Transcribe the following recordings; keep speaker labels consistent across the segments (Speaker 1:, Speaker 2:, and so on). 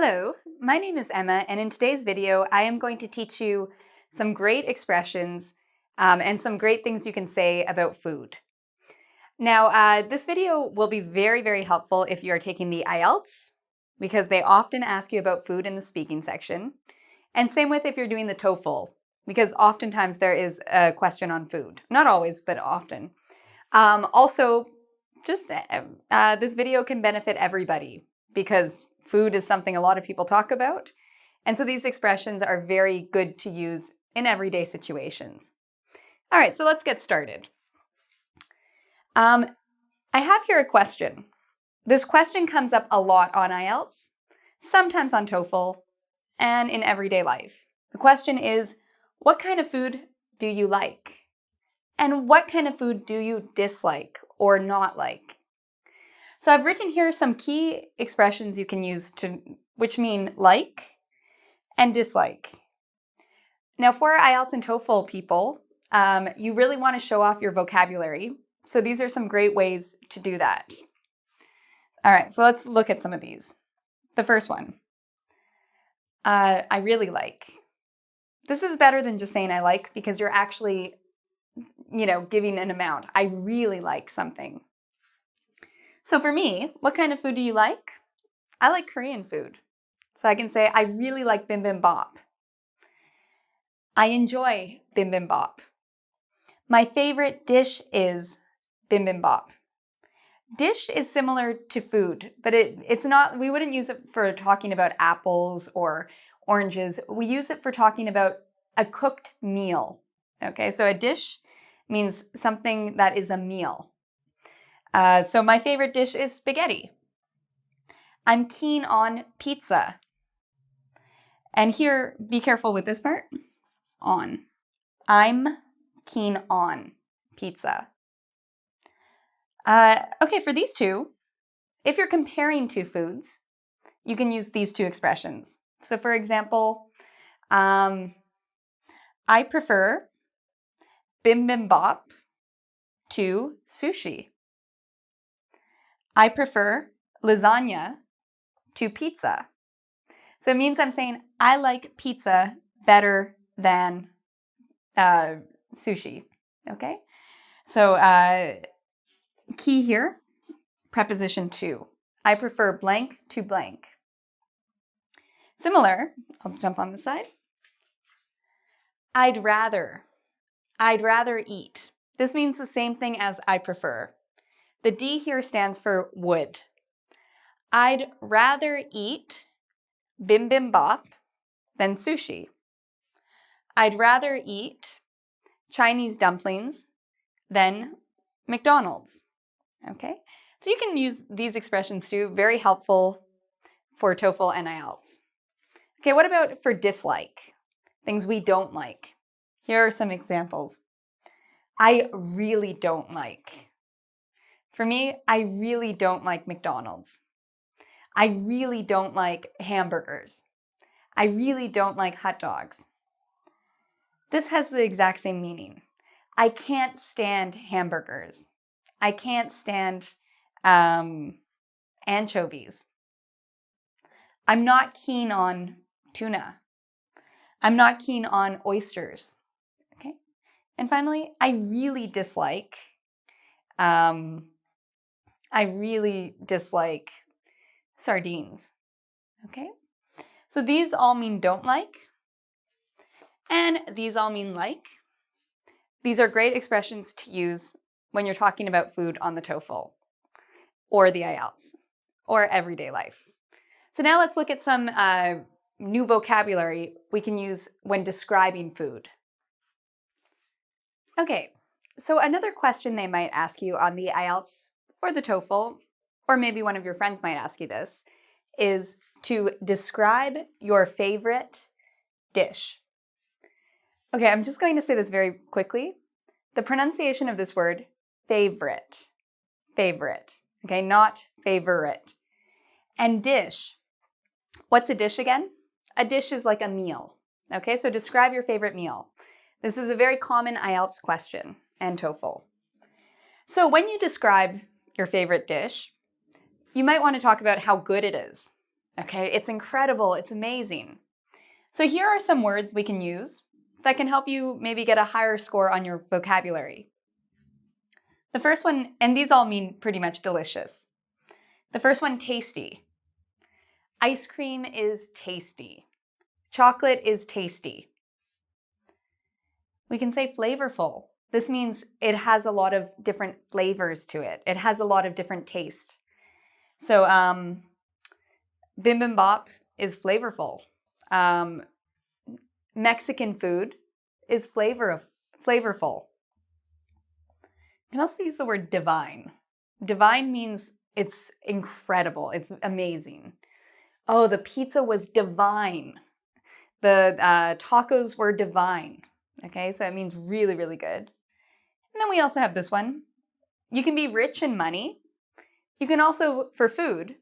Speaker 1: Hello, my name is Emma, and in today's video, I am going to teach you some great expressions and some great things you can say about food. Now, this video will be very helpful if you are taking the IELTS, because they often ask you about food in the speaking section. And same with if you're doing the TOEFL, because oftentimes there is a question on food. Not always, but often. This video can benefit everybody, because food is something a lot of people talk about, and so these expressions are very good to use in everyday situations. All right, so let's get started. I have here a question. This question comes up a lot on IELTS, sometimes on TOEFL, and in everyday life. The question is, what kind of food do you like? And what kind of food do you dislike or not like? So I've written here some key expressions you can use which mean like and dislike. Now for IELTS and TOEFL people, you really want to show off your vocabulary. So these are some great ways to do that. All right, so let's look at some of these. The first one, I really like. This is better than just saying I like, because you're actually, giving an amount. I really like something. So for me, what kind of food do you like? I like Korean food. So I can say, I really like bibimbap. I enjoy bibimbap. My favorite dish is bibimbap. Dish is similar to food, but it's not, we wouldn't use it for talking about apples or oranges. We use it for talking about a cooked meal. Okay, so a dish means something that is a meal. So my favorite dish is spaghetti. I'm keen on pizza. And here, be careful with this part. On. I'm keen on pizza. Okay, for these two, if you're comparing two foods, you can use these two expressions. So for example, I prefer bibimbap to sushi. I prefer lasagna to pizza. So it means I'm saying I like pizza better than sushi, okay? So key here, preposition to. I prefer blank to blank. Similar, I'll jump on this side. I'd rather eat. This means the same thing as I prefer. The D here stands for would. I'd rather eat bibimbap than sushi. I'd rather eat Chinese dumplings than McDonald's. Okay? So you can use these expressions too, very helpful for TOEFL and IELTS. Okay, what about for dislike? Things we don't like. Here are some examples. I really don't like. For me, I really don't like McDonald's. I really don't like hamburgers. I really don't like hot dogs. This has the exact same meaning. I can't stand hamburgers. I can't stand anchovies. I'm not keen on tuna. I'm not keen on oysters. Okay? And finally, I really dislike sardines. Okay? So these all mean don't like, and these all mean like. These are great expressions to use when you're talking about food on the TOEFL or the IELTS or everyday life. So now let's look at some new vocabulary we can use when describing food. Okay, so another question they might ask you on the IELTS or the TOEFL, or maybe one of your friends might ask you this, is to describe your favorite dish. Okay, I'm just going to say this very quickly. The pronunciation of this word, favorite, okay, not favorite. And dish, what's a dish again? A dish is like a meal, okay? So describe your favorite meal. This is a very common IELTS question and TOEFL. So when you describe your favorite dish, you might want to talk about how good it is. Okay, it's incredible, it's amazing. So here are some words we can use that can help you maybe get a higher score on your vocabulary. The first one, and these all mean pretty much delicious. The first one, tasty. Ice cream is tasty. Chocolate is tasty. We can say flavorful. This means it has a lot of different flavors to it. It has a lot of different tastes. So bibimbap is flavorful. Mexican food is flavorful. You can also use the word divine. Divine means it's incredible. It's amazing. Oh, the pizza was divine. The tacos were divine. Okay, so it means really, really good. And then we also have this one. You can be rich in money. You can also, for food,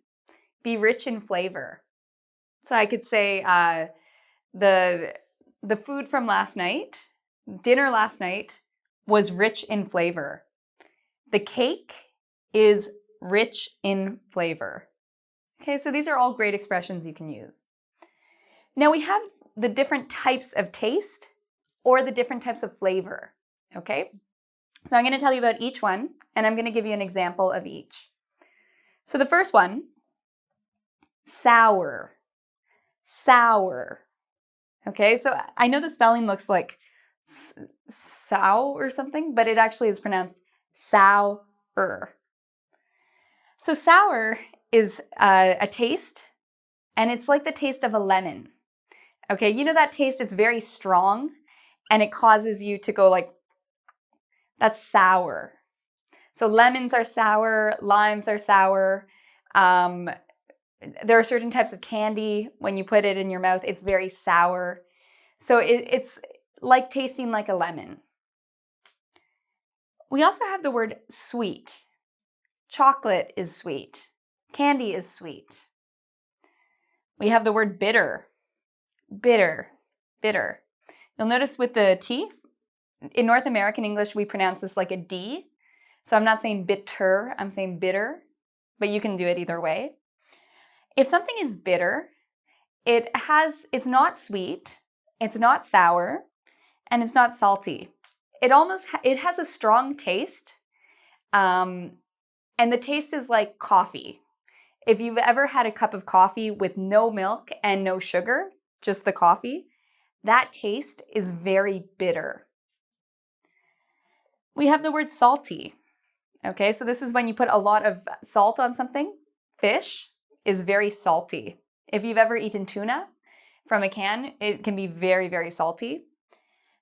Speaker 1: be rich in flavor. So I could say the food from last night, dinner last night, was rich in flavor. The cake is rich in flavor. Okay, so these are all great expressions you can use. Now we have the different types of taste or the different types of flavor, okay? So I'm going to tell you about each one, and I'm going to give you an example of each. So the first one, sour. Sour. Okay, so I know the spelling looks like sow or something, but it actually is pronounced sour. So sour is a taste, and it's like the taste of a lemon. Okay, you know that taste, it's very strong, and it causes you to go like, that's sour. So lemons are sour, limes are sour. There are certain types of candy, when you put it in your mouth, it's very sour. So it's like tasting like a lemon. We also have the word sweet. Chocolate is sweet. Candy is sweet. We have the word bitter. Bitter. Bitter. You'll notice with the T, in North American English, we pronounce this like a D. So I'm not saying bitter, I'm saying bitter, but you can do it either way. If something is bitter, it's not sweet, it's not sour, and it's not salty. It has a strong taste, and the taste is like coffee. If you've ever had a cup of coffee with no milk and no sugar, just the coffee, that taste is very bitter. We have the word salty. Okay, so this is when you put a lot of salt on something. Fish is very salty. If you've ever eaten tuna from a can, it can be very, very salty.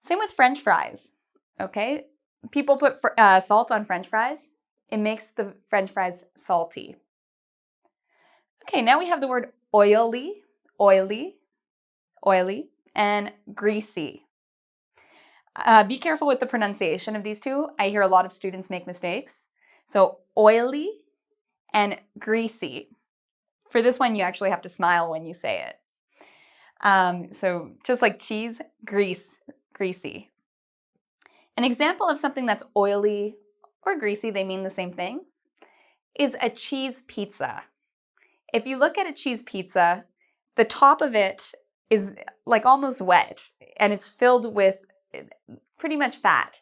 Speaker 1: Same with French fries. Okay, people put salt on French fries. It makes the French fries salty. Okay, now we have the word oily, oily, oily, and greasy. Be careful with the pronunciation of these two. I hear a lot of students make mistakes. So oily and greasy. For this one, you actually have to smile when you say it. So just like cheese, greasy. An example of something that's oily or greasy, they mean the same thing, is a cheese pizza. If you look at a cheese pizza, the top of it is like almost wet, and it's filled with pretty much fat.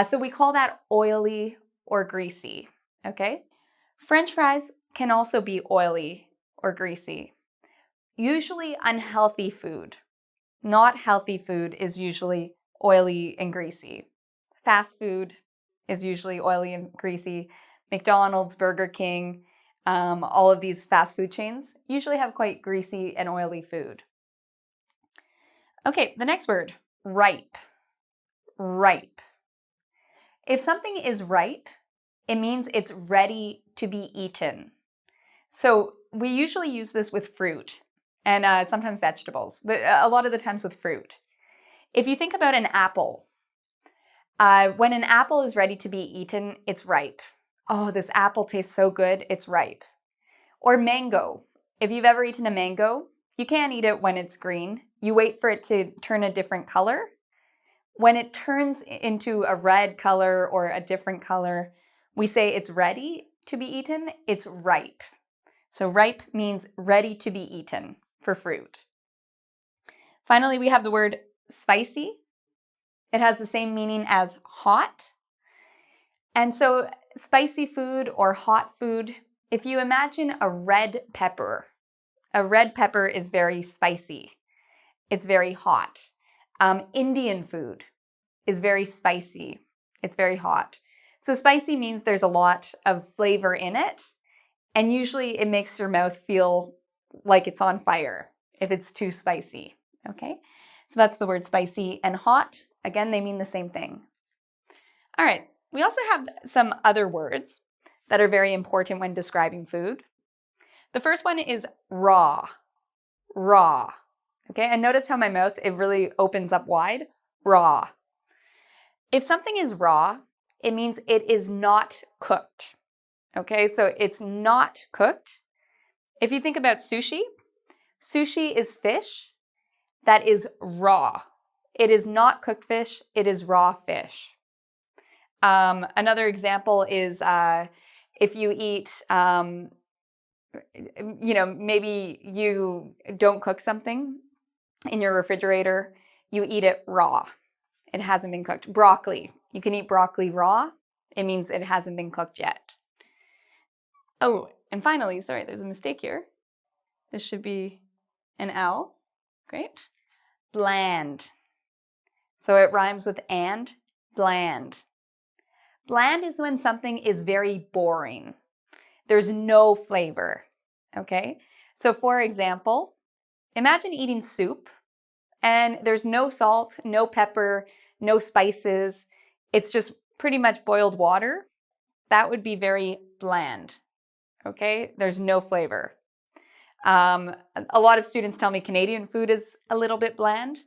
Speaker 1: So we call that oily or greasy, okay? French fries can also be oily or greasy. Usually unhealthy food. Not healthy food is usually oily and greasy. Fast food is usually oily and greasy. McDonald's, Burger King, all of these fast food chains usually have quite greasy and oily food. Okay, the next word, ripe. Ripe. If something is ripe, it means it's ready to be eaten. So we usually use this with fruit and sometimes vegetables, but a lot of the times with fruit. If you think about an apple, when an apple is ready to be eaten, it's ripe. Oh, this apple tastes so good, it's ripe. Or mango. If you've ever eaten a mango, you can't eat it when it's green. You wait for it to turn a different color. When it turns into a red color or a different color, we say it's ready to be eaten, it's ripe. So ripe means ready to be eaten for fruit. Finally, we have the word spicy. It has the same meaning as hot. And so spicy food or hot food, if you imagine a red pepper is very spicy. It's very hot. Indian food is very spicy. It's very hot. So spicy means there's a lot of flavor in it, and usually it makes your mouth feel like it's on fire if it's too spicy, okay? So that's the word spicy. And hot, again, they mean the same thing. All right, we also have some other words that are very important when describing food. The first one is raw, raw, okay? And notice how my mouth, it really opens up wide, raw. If something is raw, it means it is not cooked, okay? So it's not cooked. If you think about sushi, sushi is fish that is raw. It is not cooked fish, it is raw fish. Another example is if you eat, maybe you don't cook something in your refrigerator, you eat it raw. It hasn't been cooked. Broccoli. You can eat broccoli raw. It means it hasn't been cooked yet. Oh, and finally, sorry, there's a mistake here. This should be an L. Great. Bland. So it rhymes with and, bland. Bland is when something is very boring. There's no flavor, okay? So for example, imagine eating soup and there's no salt, no pepper, no spices. It's just pretty much boiled water. That would be very bland, okay? There's no flavor. A lot of students tell me Canadian food is a little bit bland.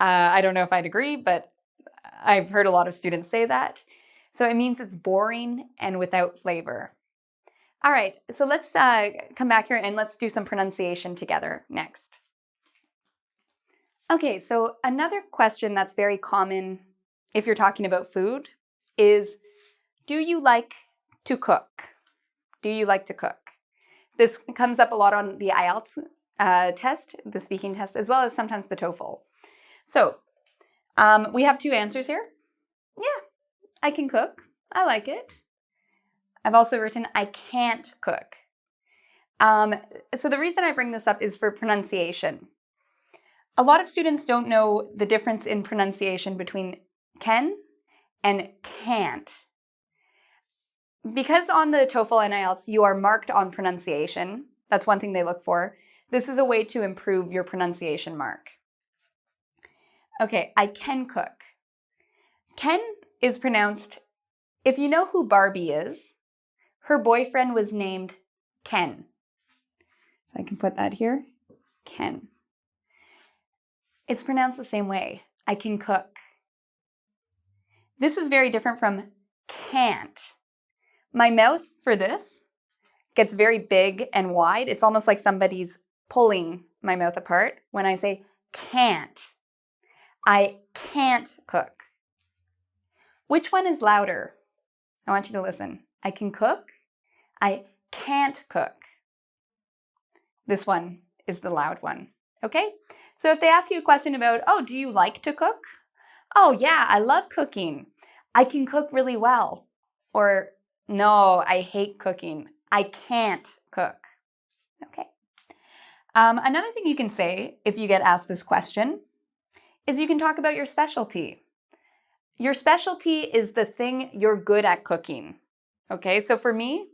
Speaker 1: I don't know if I'd agree, but I've heard a lot of students say that. So it means it's boring and without flavor. All right, so let's come back here and let's do some pronunciation together next. Okay, so another question that's very common if you're talking about food is, do you like to cook? Do you like to cook? This comes up a lot on the IELTS test, the speaking test, as well as sometimes the TOEFL. So we have two answers here. Yeah, I can cook. I like it. I've also written, I can't cook. So the reason I bring this up is for pronunciation. A lot of students don't know the difference in pronunciation between can and can't. Because on the TOEFL and IELTS, you are marked on pronunciation. That's one thing they look for. This is a way to improve your pronunciation mark. Okay, I can cook. Ken is pronounced, if you know who Barbie is, her boyfriend was named Ken. So I can put that here, Ken. It's pronounced the same way, I can cook. This is very different from can't. My mouth for this gets very big and wide. It's almost like somebody's pulling my mouth apart when I say can't. I can't cook. Which one is louder? I want you to listen. I can cook. I can't cook. This one is the loud one, okay? So if they ask you a question about, oh, do you like to cook? Oh yeah, I love cooking. I can cook really well. Or no, I hate cooking. I can't cook, okay? Another thing you can say if you get asked this question is you can talk about your specialty. Your specialty is the thing you're good at cooking, okay? So for me,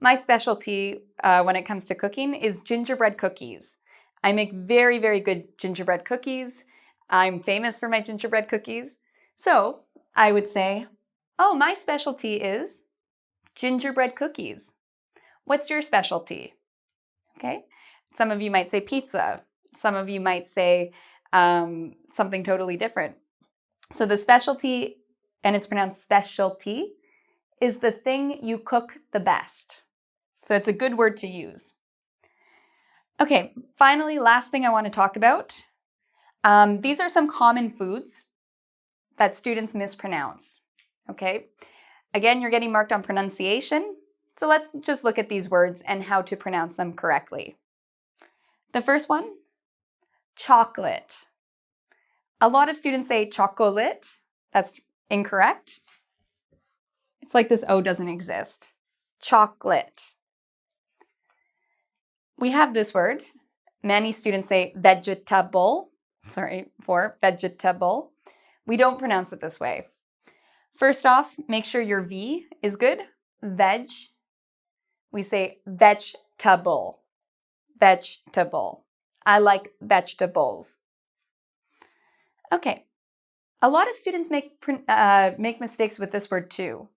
Speaker 1: my specialty when it comes to cooking is gingerbread cookies. I make very, very good gingerbread cookies. I'm famous for my gingerbread cookies. So I would say, oh, my specialty is gingerbread cookies. What's your specialty? Okay. Some of you might say pizza. Some of you might say something totally different. So the specialty, and it's pronounced specialty, is the thing you cook the best. So it's a good word to use. Okay, finally, last thing I want to talk about. These are some common foods that students mispronounce. Okay, again, you're getting marked on pronunciation. So let's just look at these words and how to pronounce them correctly. The first one, chocolate. A lot of students say chocolate. That's incorrect. It's like this O doesn't exist. Chocolate. We have this word. Many students say vegetable. Sorry, for vegetable. We don't pronounce it this way. First off, make sure your V is good. Veg. We say vegetable. Vegetable. I like vegetables. Okay. A lot of students make mistakes with this word too.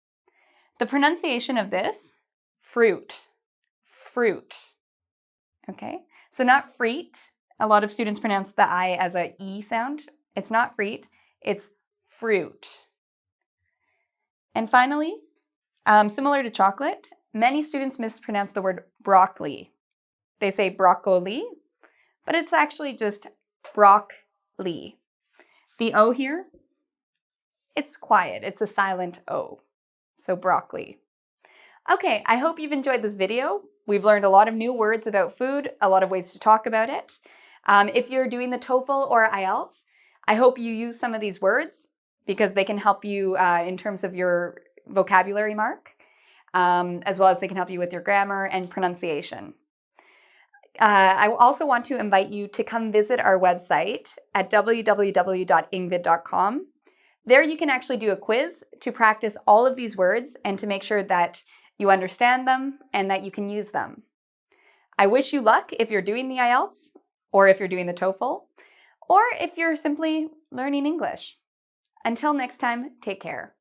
Speaker 1: The pronunciation of this, fruit. Fruit. Okay. So not freet. A lot of students pronounce the I as a E sound. It's not freet. It's fruit. And finally, similar to chocolate, many students mispronounce the word broccoli. They say broccoli, but it's actually just broccoli. The O here, it's quiet. It's a silent O. So broccoli. Okay, I hope you've enjoyed this video. We've learned a lot of new words about food, a lot of ways to talk about it. If you're doing the TOEFL or IELTS, I hope you use some of these words because they can help you in terms of your vocabulary mark, as well as they can help you with your grammar and pronunciation. I also want to invite you to come visit our website at www.engvid.com. There you can actually do a quiz to practice all of these words and to make sure that you understand them and that you can use them. I wish you luck if you're doing the IELTS or if you're doing the TOEFL or if you're simply learning English. Until next time, take care.